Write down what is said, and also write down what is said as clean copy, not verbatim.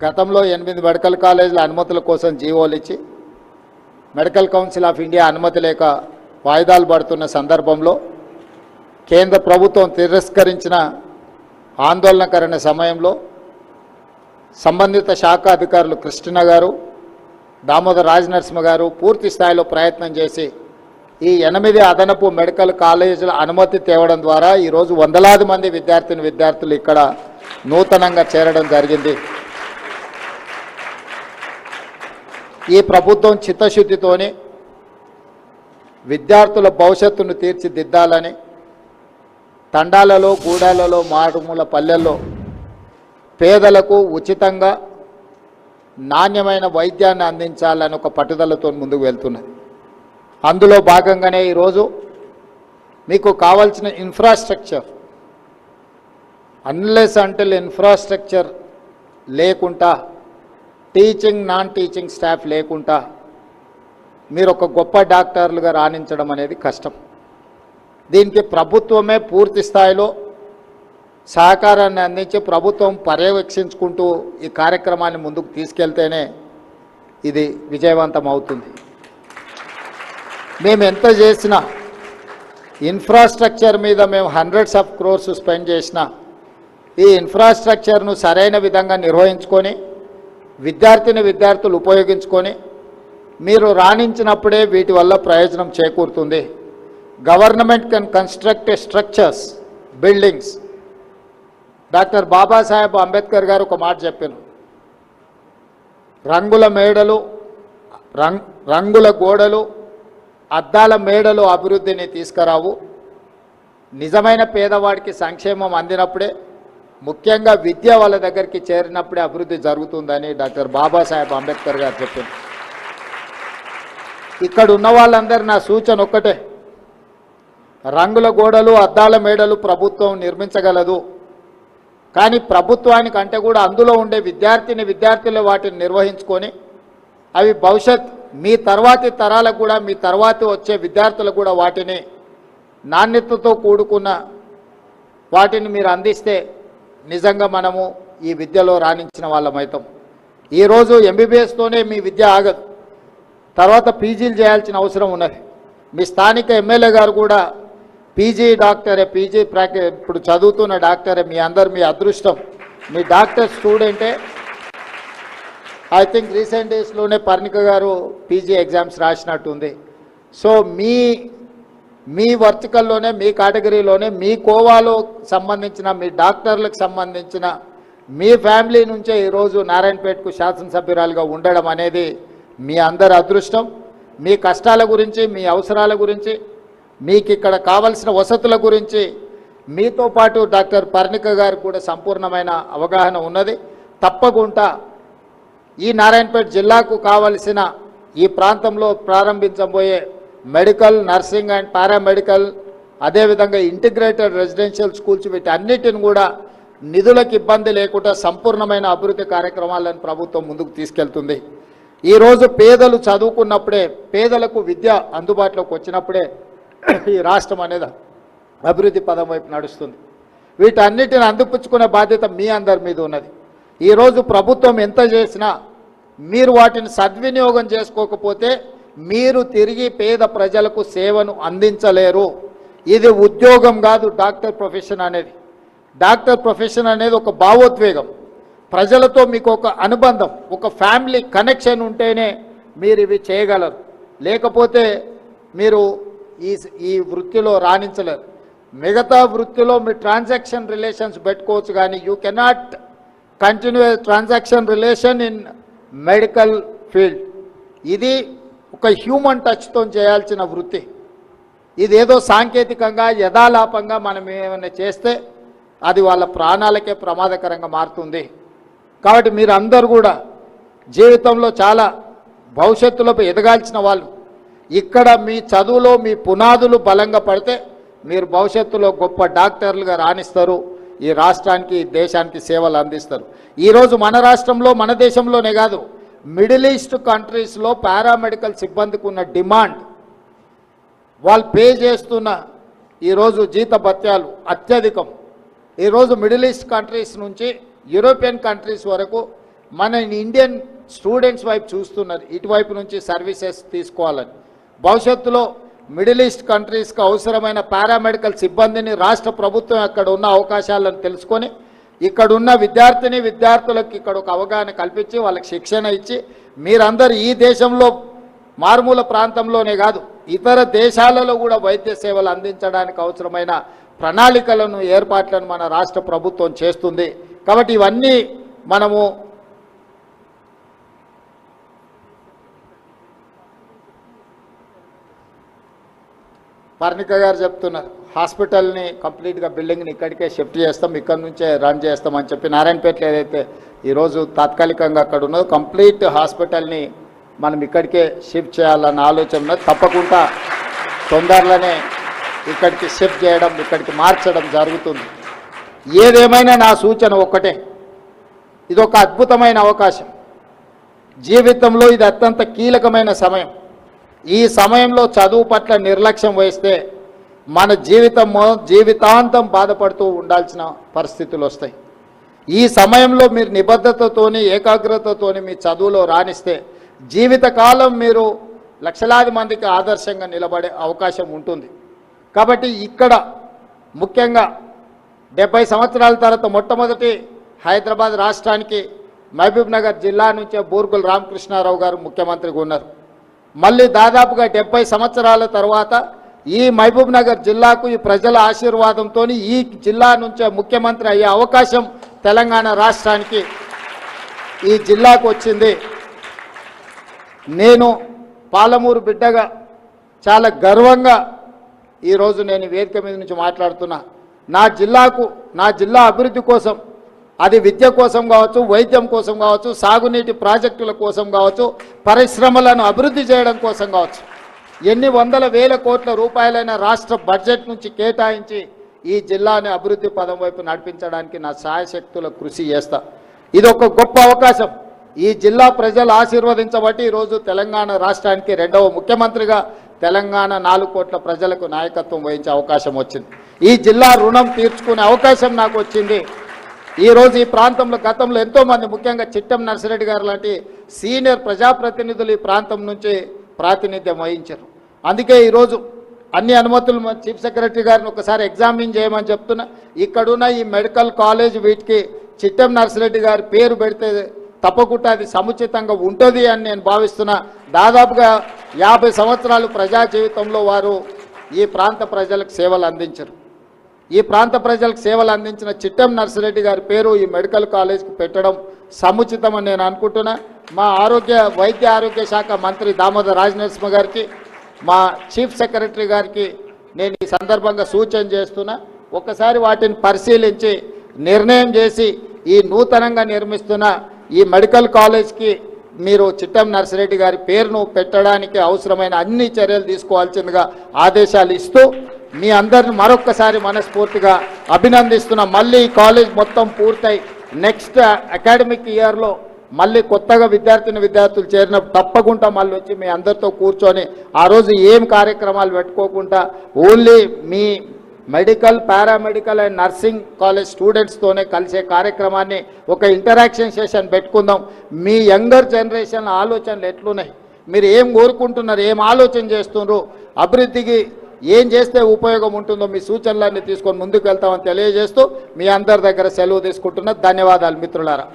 గతంలో 8 మెడికల్ కాలేజీల అనుమతుల కోసం జీవోలు ఇచ్చి మెడికల్ కౌన్సిల్ ఆఫ్ ఇండియా అనుమతి లేక వాయిదాలు పడుతున్న సందర్భంలో కేంద్ర ప్రభుత్వం తిరస్కరించిన ఆందోళనకరణ సమయంలో సంబంధిత శాఖ అధికారులు కృష్ణ గారు, దామోదర్ రాజనరసింహ గారు పూర్తి స్థాయిలో ప్రయత్నం చేసి ఈ 8 అదనపు మెడికల్ కాలేజీల అనుమతి తేవడం ద్వారా ఈరోజు వందలాది మంది విద్యార్థులు ఇక్కడ నూతనంగా చేరడం జరిగింది. ఈ ప్రభుత్వం చిత్తశుద్ధితోని విద్యార్థుల భవిష్యత్తును తీర్చిదిద్దాలని తండాలలో, గూడాలలో, మారుమూల పల్లెల్లో పేదలకు ఉచితంగా నాణ్యమైన వైద్యాన్ని అందించాలని ఒక పట్టుదలతో ముందుకు వెళ్తున్నది. అందులో భాగంగానే ఈరోజు మీకు కావాల్సిన ఇన్ఫ్రాస్ట్రక్చర్, అన్లెస్ అంటిల్ ఇన్ఫ్రాస్ట్రక్చర్ లేకుండా, టీచింగ్ నాన్ టీచింగ్ స్టాఫ్ లేకుండా మీరు ఒక గొప్ప డాక్టర్లుగా రాణించడం అనేది కష్టం. దీనికి ప్రభుత్వమే పూర్తి స్థాయిలో సహకారాన్ని అందించి ప్రభుత్వం పర్యవేక్షించుకుంటూ ఈ కార్యక్రమాన్ని ముందుకు తీసుకెళ్తేనే ఇది విజయవంతం అవుతుంది. మేము ఎంత చేసినా ఇన్ఫ్రాస్ట్రక్చర్ మీద మేము హండ్రెడ్స్ ఆఫ్ క్రోర్స్ స్పెండ్ చేసినా ఈ ఇన్ఫ్రాస్ట్రక్చర్ను సరైన విధంగా నిర్వహించుకొని విద్యార్థులు ఉపయోగించుకొని మీరు రాణించినప్పుడే వీటి వల్ల ప్రయోజనం చేకూరుతుంది. Government can construct structures, buildings. Doctor Babasaheb Ambedkar గారు ఒక మాట చెప్పారు, రంగుల మేడలు, రంగుల గోడలు, అద్దాల మేడలు అభివృద్ధిని తీసుకురావు. నిజమైన పేదవాడికి సంక్షేమం అందినప్పుడే, ముఖ్యంగా విద్య వాళ్ళ దగ్గరికి చేరినప్పుడే అభివృద్ధి జరుగుతుందని డాక్టర్ బాబాసాహెబ్ అంబేద్కర్ గారు చెప్పారు. ఇక్కడ ఉన్న వాళ్ళందరూ నా సూచన ఒక్కటే, రంగుల గోడలు, అద్దాల మేడలు ప్రభుత్వం నిర్మించగలదు. కానీ ప్రభుత్వానికంటే కూడా అందులో ఉండే విద్యార్థులు వాటిని నిర్వహించుకొని అవి భవిష్యత్ మీ తర్వాతి తరాలకు కూడా, మీ తర్వాతి వచ్చే విద్యార్థులకు కూడా వాటిని నాణ్యతతో కూడుకున్న వాటిని మీరు అందిస్తే నిజంగా మనము ఈ విద్యలో రాణించిన వాళ్ళమవుతాం. ఈరోజు ఎంబీబీఎస్తోనే మీ విద్య ఆగదు, తర్వాత పీజీలు చేయాల్సిన అవసరం ఉన్నది. మీ స్థానిక ఎమ్మెల్యే గారు కూడా పీజీ డాక్టరే, ఇప్పుడు చదువుతున్న డాక్టరే. మీ అదృష్టం, మీ డాక్టర్ స్టూడెంటే. ఐ థింక్ రీసెంట్ డేస్లోనే పర్ణిక గారు పీజీ ఎగ్జామ్స్ రాసినట్టుంది. సో మీ వర్టికల్లోనే, మీ కేటగిరీలోనే, మీ కోవాలో సంబంధించిన, మీ డాక్టర్లకు సంబంధించిన మీ ఫ్యామిలీ నుంచే ఈరోజు నారాయణపేటకు శాసనసభ్యురాలుగా ఉండడం అనేది మీ అందరి అదృష్టం. మీ కష్టాల గురించి, మీ అవసరాల గురించి, మీకు ఇక్కడ కావలసిన వసతుల గురించి మీతో పాటు డాక్టర్ పర్ణిక గారికి కూడా సంపూర్ణమైన అవగాహన ఉన్నది. తప్పకుండా ఈ నారాయణపేట జిల్లాకు కావలసిన ఈ ప్రాంతంలో ప్రారంభించబోయే మెడికల్, నర్సింగ్ అండ్ పారామెడికల్, అదేవిధంగా ఇంటిగ్రేటెడ్ రెసిడెన్షియల్ స్కూల్స్, వీటన్నిటిని కూడా నిధులకు ఇబ్బంది లేకుండా సంపూర్ణమైన అభివృద్ధి కార్యక్రమాలను ప్రభుత్వం ముందుకు తీసుకెళ్తుంది. ఈరోజు పేదలు చదువుకున్నప్పుడే, పేదలకు విద్య అందుబాటులోకి వచ్చినప్పుడే ఈ రాష్ట్రం అనేది అభివృద్ధి పదం వైపు నడుస్తుంది. వీటన్నిటిని అందిపుచ్చుకునే బాధ్యత మీ అందరి మీద ఉన్నది. ఈరోజు ప్రభుత్వం ఎంత చేసినా మీరు వాటిని సద్వినియోగం చేసుకోకపోతే మీరు తిరిగి పేద ప్రజలకు సేవను అందించలేరు. ఇది ఉద్యోగం కాదు డాక్టర్ ప్రొఫెషన్ అనేది. డాక్టర్ ప్రొఫెషన్ అనేది ఒక భావోద్వేగం. ప్రజలతో మీకు ఒక అనుబంధం, ఒక ఫ్యామిలీ కనెక్షన్ ఉంటేనే మీరు ఇవి చేయగలరు. లేకపోతే మీరు ఈ వృత్తిలో రాణించలేరు. మిగతా వృత్తిలో మీ ట్రాన్సాక్షన్ రిలేషన్స్ పెట్టుకోవచ్చు, కానీ you cannot continue transaction relation in medical field. ఇది ఒక హ్యూమన్ టచ్తో చేయాల్సిన వృత్తి. ఇదేదో సాంకేతికంగా యథాలాపంగా మనం ఏమైనా చేస్తే అది వాళ్ళ ప్రాణాలకే ప్రమాదకరంగా మారుతుంది. కాబట్టి మీరు అందరూ కూడా జీవితంలో చాలా భవిష్యత్తులో ఎదగాల్సిన వాళ్ళు. ఇక్కడ మీ చదువులో మీ పునాదులు బలంగా పడితే మీరు భవిష్యత్తులో గొప్ప డాక్టర్లుగా రాణిస్తారు. ఈ రాష్ట్రానికి, దేశానికి సేవలు అందిస్తారు. ఈరోజు మన రాష్ట్రంలో, మన దేశంలోనే కాదు, మిడిల్ ఈస్ట్ కంట్రీస్లో పారామెడికల్ సిబ్బందికి ఉన్న డిమాండ్, వాళ్ళు పే చేస్తున్న ఈరోజు జీతభత్యాలు అత్యధికం. ఈరోజు మిడిల్ ఈస్ట్ కంట్రీస్ నుంచి యూరోపియన్ కంట్రీస్ వరకు మన ఇండియన్ స్టూడెంట్స్ వైపు చూస్తున్నారు, ఇటువైపు నుంచి సర్వీసెస్ తీసుకోవాలని. భవిష్యత్తులో మిడిల్ ఈస్ట్ కంట్రీస్కి అవసరమైన పారామెడికల్ సిబ్బందిని రాష్ట్ర ప్రభుత్వం అక్కడ ఉన్న అవకాశాలను తెలుసుకొని ఇక్కడున్న విద్యార్థులకు ఇక్కడ ఒక అవగాహన కల్పించి వాళ్ళకి శిక్షణ ఇచ్చి మీరందరూ ఈ దేశంలో మారుమూల ప్రాంతంలోనే కాదు ఇతర దేశాలలో కూడా వైద్య సేవలు అందించడానికి అవసరమైన ప్రణాళికలను ఏర్పాట్లను మన రాష్ట్ర ప్రభుత్వం చేస్తుంది. కాబట్టి ఇవన్నీ మనము పర్ణిక గారు చెప్తున్నారు, హాస్పిటల్ని కంప్లీట్గా బిల్డింగ్ని ఇక్కడికే షిఫ్ట్ చేస్తాం, ఇక్కడి నుంచే రన్ చేస్తామని చెప్పి నారాయణపేటలో ఏదైతే ఈరోజు తాత్కాలికంగా అక్కడ ఉన్నదో కంప్లీట్ హాస్పిటల్ని మనం ఇక్కడికే షిఫ్ట్ చేయాలన్న ఆలోచన ఉన్నది. తప్పకుండా తొందరలోనే ఇక్కడికి షిఫ్ట్ చేయడం, ఇక్కడికి మార్చడం జరుగుతుంది. ఏదేమైనా నా సూచన ఒక్కటే, ఇది ఒక అద్భుతమైన అవకాశం. జీవితంలో ఇది అత్యంత కీలకమైన సమయం. ఈ సమయంలో చదువు పట్ల నిర్లక్ష్యం వహిస్తే మన జీవితాంతం బాధపడుతూ ఉండాల్సిన పరిస్థితులు వస్తాయి. ఈ సమయంలో మీరు నిబద్ధతతోని ఏకాగ్రతతోని మీ చదువులో రాణిస్తే జీవితకాలం మీరు లక్షలాది మందికి ఆదర్శంగా నిలబడే అవకాశం ఉంటుంది. కాబట్టి ఇక్కడ ముఖ్యంగా 70 సంవత్సరాల తర్వాత మొట్టమొదటి హైదరాబాద్ రాష్ట్రానికి మహబూబ్ నగర్ జిల్లా నుంచే బూర్గుల రామకృష్ణారావు గారు ముఖ్యమంత్రిగా ఉన్నారు. మళ్ళీ దాదాపుగా 70 సంవత్సరాల తర్వాత ఈ మహబూబ్ నగర్ జిల్లాకు ఈ ప్రజల ఆశీర్వాదంతో ఈ జిల్లా నుంచే ముఖ్యమంత్రి అయ్యే అవకాశం తెలంగాణ రాష్ట్రానికి ఈ జిల్లాకు వచ్చింది. నేను పాలమూరు బిడ్డగా చాలా గర్వంగా ఈరోజు నేను వేదిక మీద నుంచి మాట్లాడుతున్నా. నా జిల్లా అభివృద్ధి కోసం, అది విద్య కోసం కావచ్చు, వైద్యం కోసం కావచ్చు, సాగునీటి ప్రాజెక్టుల కోసం కావచ్చు, పరిశ్రమలను అభివృద్ధి చేయడం కోసం కావచ్చు, ఎన్ని వందల వేల కోట్ల రూపాయలైన రాష్ట్ర బడ్జెట్ నుంచి కేటాయించి ఈ జిల్లాని అభివృద్ధి పదం వైపు నడిపించడానికి నా శాయశక్తుల కృషి చేస్తా. ఇది ఒక గొప్ప అవకాశం. ఈ జిల్లా ప్రజలు ఆశీర్వదించబట్టి ఈరోజు తెలంగాణ రాష్ట్రానికి 2వ ముఖ్యమంత్రిగా తెలంగాణ 4 కోట్ల ప్రజలకు నాయకత్వం వహించే అవకాశం వచ్చింది. ఈ జిల్లా రుణం తీర్చుకునే అవకాశం నాకు వచ్చింది. ఈరోజు ఈ ప్రాంతంలో గతంలో ఎంతోమంది, ముఖ్యంగా చిట్టెం నర్సిరెడ్డి గారు లాంటి సీనియర్ ప్రజాప్రతినిధులు ఈ ప్రాంతం నుంచి ప్రాతినిధ్యం వహించారు. అందుకే ఈరోజు అన్ని అనుమతులు చీఫ్ సెక్రటరీ గారిని ఒకసారి ఎగ్జామిన్ చేయమని చెప్తున్నా. ఇక్కడున్న ఈ మెడికల్ కాలేజ్ వీటికి చిట్టెం నర్సిరెడ్డి గారి పేరు పెడితే తప్పకుండా అది సముచితంగా ఉంటుంది అని నేను భావిస్తున్నా. దాదాపుగా 50 సంవత్సరాలు ప్రజా జీవితంలో వారు ఈ ప్రాంత ప్రజలకు సేవలు అందించారు. ఈ ప్రాంత ప్రజలకు సేవలు అందించిన చిట్టెం నర్సిరెడ్డి గారి పేరు ఈ మెడికల్ కాలేజ్కి పెట్టడం సముచితమని నేను అనుకుంటున్నా. మా వైద్య ఆరోగ్య శాఖ మంత్రి దామోదర్ రాజనరసింహ గారికి, మా చీఫ్ సెక్రటరీ గారికి నేను ఈ సందర్భంగా సూచన చేస్తున్నా. ఒకసారి వాటిని పరిశీలించి నిర్ణయం చేసి ఈ నూతనంగా నిర్మిస్తున్న ఈ మెడికల్ కాలేజ్కి మీరు చిట్టెం నర్సిరెడ్డి గారి పేరును పెట్టడానికి అవసరమైన అన్ని చర్యలు తీసుకోవాల్సిందిగా ఆదేశాలు ఇస్తూ మీ అందరిని మరొక్కసారి మనస్ఫూర్తిగా అభినందిస్తున్నా. మళ్ళీ ఈ కాలేజ్ మొత్తం పూర్తయి నెక్స్ట్ అకాడమిక్ ఇయర్లో మళ్ళీ కొత్తగా విద్యార్థులు చేరినప్పుడు తప్పకుండా మళ్ళీ వచ్చి మీ అందరితో కూర్చొని ఆ రోజు ఏం కార్యక్రమాలు పెట్టుకోకుండా ఓన్లీ మీ medical, paramedical and nursing college స్టూడెంట్స్తోనే కలిసే కార్యక్రమాన్ని ఒక ఇంటరాక్షన్ సెషన్ పెట్టుకుందాం. మీ యంగర్ జనరేషన్ ఆలోచనలు ఎట్లున్నాయి, మీరు ఏం కోరుకుంటున్నారు, ఏం ఆలోచన చేస్తున్నారు, అభివృద్ధికి ఏం చేస్తే ఉపయోగం ఉంటుందో మీ సూచనలన్నీ తీసుకొని ముందుకు వెళ్తామని తెలియజేస్తూ మీ అందరి దగ్గర సెలవు తీసుకుంటున్నా. ధన్యవాదాలు మిత్రులారా.